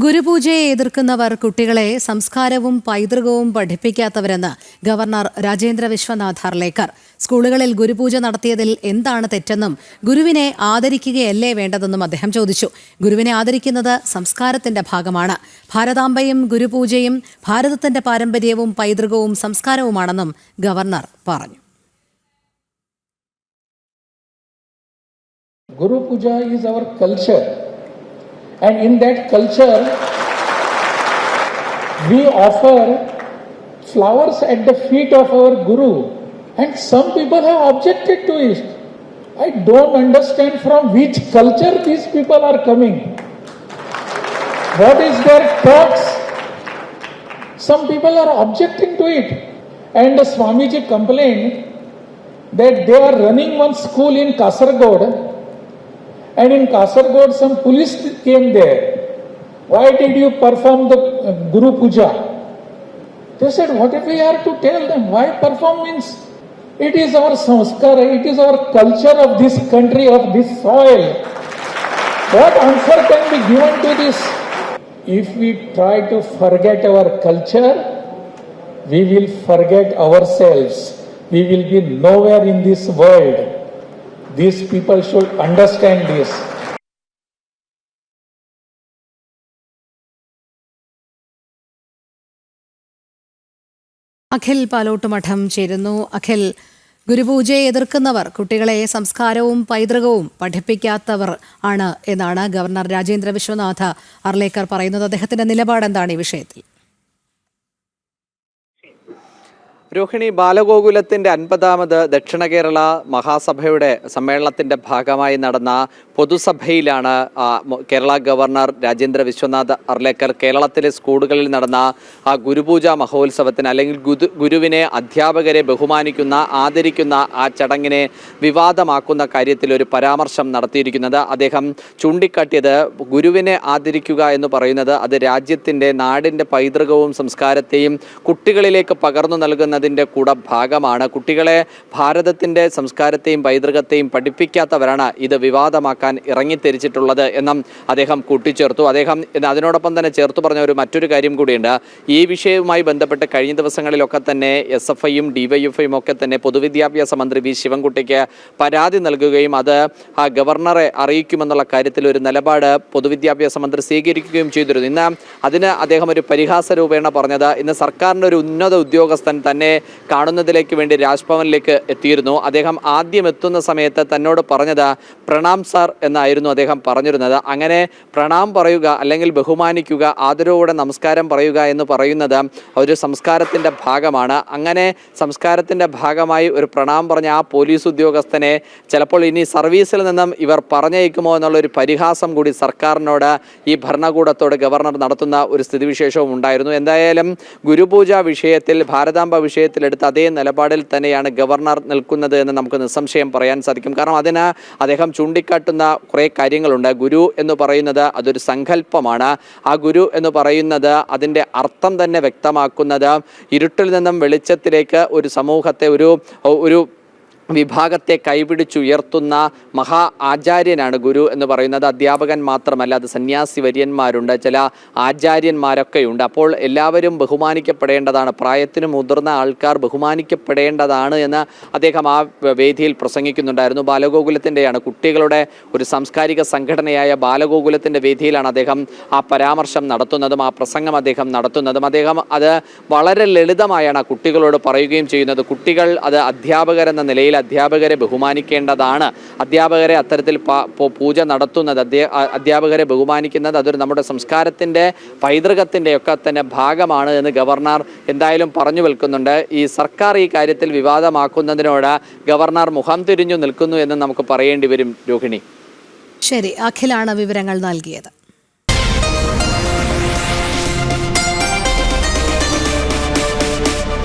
ഗുരുപൂജയെ എതിർക്കുന്നവർ കുട്ടികളെ സംസ്കാരവും പൈതൃകവും പഠിപ്പിക്കാത്തവരെന്ന് ഗവർണർ രാജേന്ദ്ര വിശ്വനാഥ് അർലേക്കർ. സ്കൂളുകളിൽ ഗുരുപൂജ നടത്തിയതിൽ എന്താണ് തെറ്റെന്നും ഗുരുവിനെ ആദരിക്കുകയല്ലേ വേണ്ടതെന്നും അദ്ദേഹം ചോദിച്ചു. ഗുരുവിനെ ആദരിക്കുന്നത് സംസ്കാരത്തിന്റെ ഭാഗമാണ്. ഭാരതാംബയും ഗുരുപൂജയും ഭാരതത്തിന്റെ പാരമ്പര്യവും പൈതൃകവും സംസ്കാരവുമാണെന്നും ഗവർണർ പറഞ്ഞു. Guru Puja is our culture, and in that culture we offer flowers at the feet of our Guru, and some people have objected to it. I don't understand from which culture these people are coming. What is their thoughts? Some people are objecting to it, and the Swamiji complained that they are running one school in Kasaragod. And in Kasaragod, some police came there. Why did you perform the Guru Puja? They said, what if we are to tell them? Why perform means? It is our sanskara, it is our culture of this country, of this soil. What answer can be given to this? If we try to forget our culture, we will forget ourselves. We will be nowhere in this world. These people should understand this. Akhil Palottumadham ചേരുന്നു. അഖിൽ, ഗുരുപൂജയെ എതിർക്കുന്നവർ കുട്ടികളെ സംസ്കാരവും പൈതൃകവും പഠിപ്പിക്കാത്തവർ ആണ് എന്നാണ് governor Rajendra Vishwanath Arlekar പറയുന്നത്. അദ്ദേഹത്തിന്റെ നിലപാട് എന്താണ് ഈ വിഷയത്തിൽ? രോഹിണി, ബാലഗോകുലത്തിൻ്റെ 50ാമത് ദക്ഷിണ കേരള മഹാസഭയുടെ സമ്മേളനത്തിൻ്റെ ഭാഗമായി നടന്ന പൊതുസഭയിലാണ് കേരള ഗവർണർ രാജേന്ദ്ര വിശ്വനാഥ് അർലേക്കർ കേരളത്തിലെ സ്കൂളുകളിൽ നടന്ന ആ ഗുരുപൂജ മഹോത്സവത്തിന് അല്ലെങ്കിൽ ഗുരുവിനെ അധ്യാപകരെ ബഹുമാനിക്കുന്ന ആദരിക്കുന്ന ആ ചടങ്ങിനെ വിവാദമാക്കുന്ന കാര്യത്തിൽ ഒരു പരാമർശം നടത്തിയിരിക്കുന്നത്. അദ്ദേഹം ചൂണ്ടിക്കാട്ടിയത് ഗുരുവിനെ ആദരിക്കുക എന്ന് പറയുന്നത് അത് രാജ്യത്തിൻ്റെ നാടിൻ്റെ പൈതൃകവും സംസ്കാരത്തെയും കുട്ടികളിലേക്ക് പകർന്നു നൽകുന്നതിൻ്റെ കൂടെ ഭാഗമാണ്. കുട്ടികളെ ഭാരതത്തിൻ്റെ സംസ്കാരത്തെയും പൈതൃകത്തെയും പഠിപ്പിക്കാത്തവരാണ് ഇത് വിവാദമാക്കാൻ ഇറങ്ങിത്തിരിച്ചിട്ടുള്ളത് എന്നും അദ്ദേഹം കൂട്ടിച്ചേർത്തു. അദ്ദേഹം അതിനോടൊപ്പം തന്നെ ചേർത്ത് പറഞ്ഞ മറ്റൊരു കാര്യം കൂടിയുണ്ട്. ഈ വിഷയവുമായി ബന്ധപ്പെട്ട് കഴിഞ്ഞ ദിവസങ്ങളിലൊക്കെ തന്നെ SFIയും DYFIയും ഒക്കെ തന്നെ പൊതുവിദ്യാഭ്യാസ മന്ത്രി വി ശിവൻകുട്ടിക്ക് പരാതി നൽകുകയും അത് ആ ഗവർണറെ അറിയിക്കുമെന്നുള്ള കാര്യത്തിൽ ഒരു നിലപാട് പൊതുവിദ്യാഭ്യാസ മന്ത്രി സ്വീകരിക്കുകയും ചെയ്തിരുന്നു. ഇന്ന് അതിന് അദ്ദേഹം ഒരു പരിഹാസ രൂപേണ പറഞ്ഞത് ഇന്ന് സർക്കാരിൻ്റെ ഒരു ഉന്നത ഉദ്യോഗസ്ഥൻ തന്നെ കാണുന്നതിലേക്ക് വേണ്ടി രാജ്ഭവനിലേക്ക് എത്തിയിരുന്നു. അദ്ദേഹം ആദ്യം എത്തുന്ന സമയത്ത് തന്നോട് പറഞ്ഞത് പ്രണാം സാർ എന്നായിരുന്നു അദ്ദേഹം പറഞ്ഞിരുന്നത്. അങ്ങനെ പ്രണാം പറയുക അല്ലെങ്കിൽ ബഹുമാനിക്കുക, ആദരവോടെ നമസ്കാരം പറയുക എന്ന് പറയുന്നത് ഒരു സംസ്കാരത്തിൻ്റെ ഭാഗമാണ്. അങ്ങനെ സംസ്കാരത്തിൻ്റെ ഭാഗമായി ഒരു പ്രണാം പറഞ്ഞ ആ പോലീസ് ഉദ്യോഗസ്ഥനെ ചിലപ്പോൾ ഇനി സർവീസിൽ നിന്നും ഇവർ പറഞ്ഞയക്കുമോ എന്നുള്ളൊരു പരിഹാസം കൂടി സർക്കാരിനോട് ഈ ഭരണകൂടത്തോട് ഗവർണർ നടത്തുന്ന ഒരു സ്ഥിതിവിശേഷവും ഉണ്ടായിരുന്നു. എന്തായാലും ഗുരുപൂജ വിഷയത്തിൽ ഭാരതാംബ വിഷയത്തിലെടുത്ത അതേ നിലപാടിൽ തന്നെയാണ് ഗവർണർ നിൽക്കുന്നത് എന്ന് നമുക്ക് നിസ്സംശയം പറയാൻ സാധിക്കും. കാരണം അതിന് അദ്ദേഹം ചൂണ്ടിക്കാട്ടുന്ന കുറേ കാര്യങ്ങളുണ്ട്. ഗുരു എന്ന് പറയുന്നത് അതൊരു സങ്കല്പമാണ്. ആ ഗുരു എന്ന് പറയുന്നത് അതിൻ്റെ അർത്ഥം തന്നെ വ്യക്തമാക്കുന്നത് ഇരുട്ടിൽ നിന്നും വെളിച്ചത്തിലേക്ക് ഒരു സമൂഹത്തെ ഒരു വിഭാഗത്തെ കൈപിടിച്ചുയർത്തുന്ന മഹാ ആചാര്യനാണ് ഗുരു എന്ന് പറയുന്നത്. അധ്യാപകൻ മാത്രമല്ല, അത് സന്യാസി വര്യന്മാരുണ്ട്, ചില ആചാര്യന്മാരൊക്കെയുണ്ട്. അപ്പോൾ എല്ലാവരും ബഹുമാനിക്കപ്പെടേണ്ടതാണ്, പ്രായത്തിന് മുതിർന്ന ആൾക്കാർ ബഹുമാനിക്കപ്പെടേണ്ടതാണ് എന്ന് അദ്ദേഹം ആ വേദിയിൽ പ്രസംഗിക്കുന്നുണ്ടായിരുന്നു. ബാലഗോകുലത്തിൻ്റെയാണ്, കുട്ടികളുടെ ഒരു സാംസ്കാരിക സംഘടനയായ ബാലഗോകുലത്തിൻ്റെ വേദിയിലാണ് അദ്ദേഹം ആ പരാമർശം നടത്തുന്നതും ആ പ്രസംഗം അദ്ദേഹം നടത്തുന്നതും. അദ്ദേഹം അത് വളരെ ലളിതമായാണ് ആ കുട്ടികളോട് പറയുകയും ചെയ്യുന്നത്. കുട്ടികൾ അത് അധ്യാപകരെന്ന നിലയിൽ അധ്യാപകരെ ബഹുമാനിക്കേണ്ടതാണ്. അധ്യാപകരെ അത്തരത്തിൽ പൂജ നടത്തുന്നത്, അധ്യാപകരെ ബഹുമാനിക്കുന്നത് അതൊരു നമ്മുടെ സംസ്കാരത്തിൻ്റെ പൈതൃകത്തിൻ്റെ ഒക്കെ തന്നെ ഭാഗമാണ് എന്ന് ഗവർണർ എന്തായാലും പറഞ്ഞു വെൽക്കുന്നുണ്ട്. ഈ സർക്കാർ ഈ കാര്യത്തിൽ വിവാദമാക്കുന്നതിനോട് ഗവർണർ മുഖം തിരിഞ്ഞു നിൽക്കുന്നു എന്ന് നമുക്ക് പറയേണ്ടി വരും. രോഹിണി, ശരി, അഖിലാണ് വിവരങ്ങൾ നൽകിയത്.